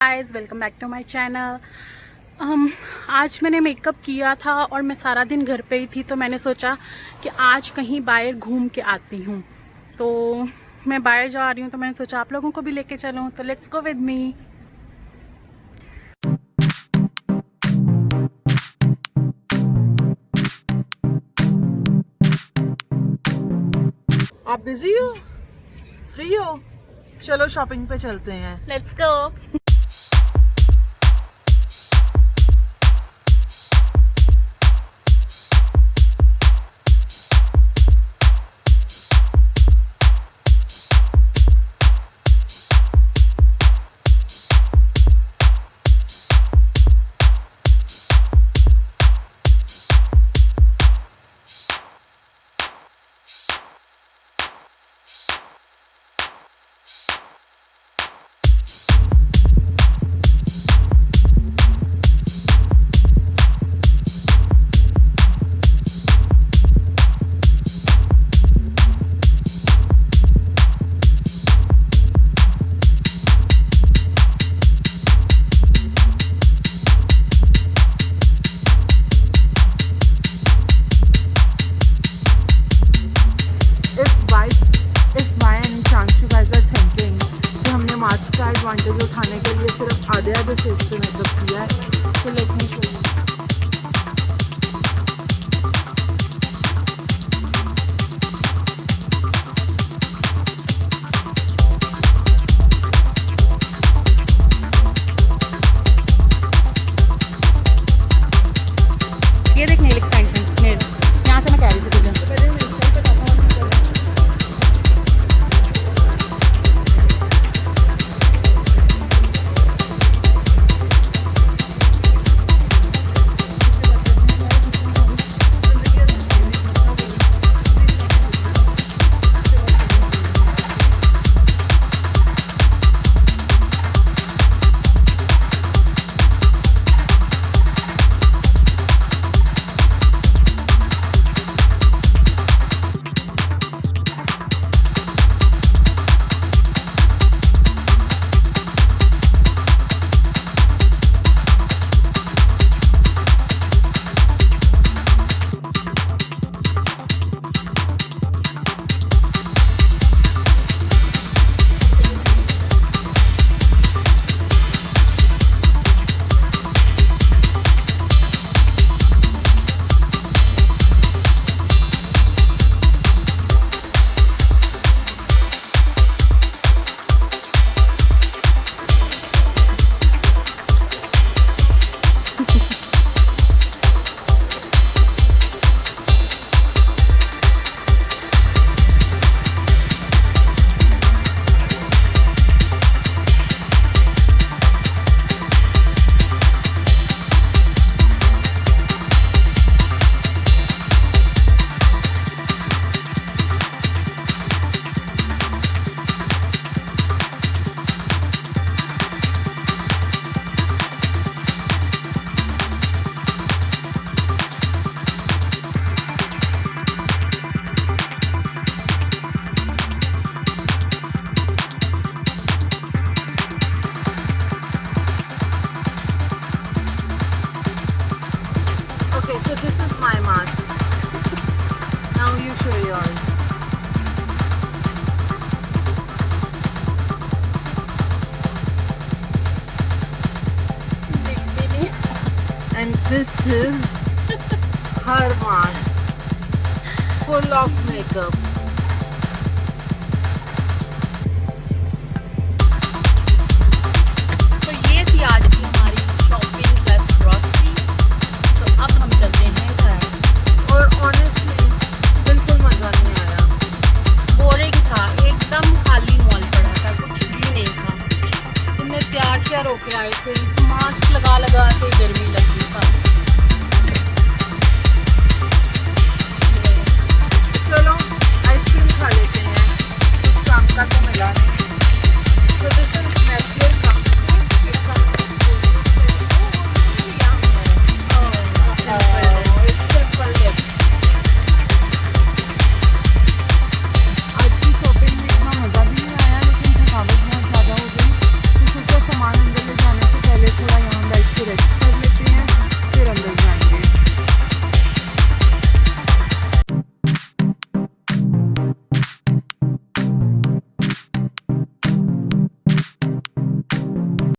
Guys welcome back to my channel. आज मैंने makeup किया था और मैं सारा दिन घर पे ही थी, तो मैंने सोचा कि आज कहीं बाहर घूम के आती हूँ। तो मैं बाहर जा रही हूँ, तो मैंने सोचा आप लोगों को भी लेके चलूँ, तो लेट्स गो विद मी। आप बिजी हो, फ्री हो? चलो शॉपिंग पे चलते हैं। Let's go. मास्क का एडवांटेज उठाने के लिए सिर्फ आधे फेस पे मेकअप किया है। तो लेट मी शो यू। ये देख नेल एक्सटेंशन नेल, यहाँ से मैं कह रही थी तुझे। Okay, so this is my mask. Now you show yours. And this is her mask, full of makeup. तो ये थी आज की हमारी शॉपिंग प्लस ग्रॉसरी। तो अब हम चलते हैं घर। और ऑनेस्टली बिल्कुल मज़ा नहीं आया। बोरिंग था, एकदम खाली मॉल पड़ा था, कुछ भी नहीं था। इतने प्यार से रोके आए थे, मास्क लगा लगा के गर्मी लगी था। चलो आइसक्रीम खा लेते हैं, कुछ काम का तो मिला नहीं। So this is natural company. It comes in it's simple tip. आज की शॉपिंग में इतना मज़ा भी नहीं आया, लेकिन थकावट बहुत ज़्यादा हो गई, तो सोचा सामान अंदर ले जाने थोड़ा यहाँ बैठ के रेस्ट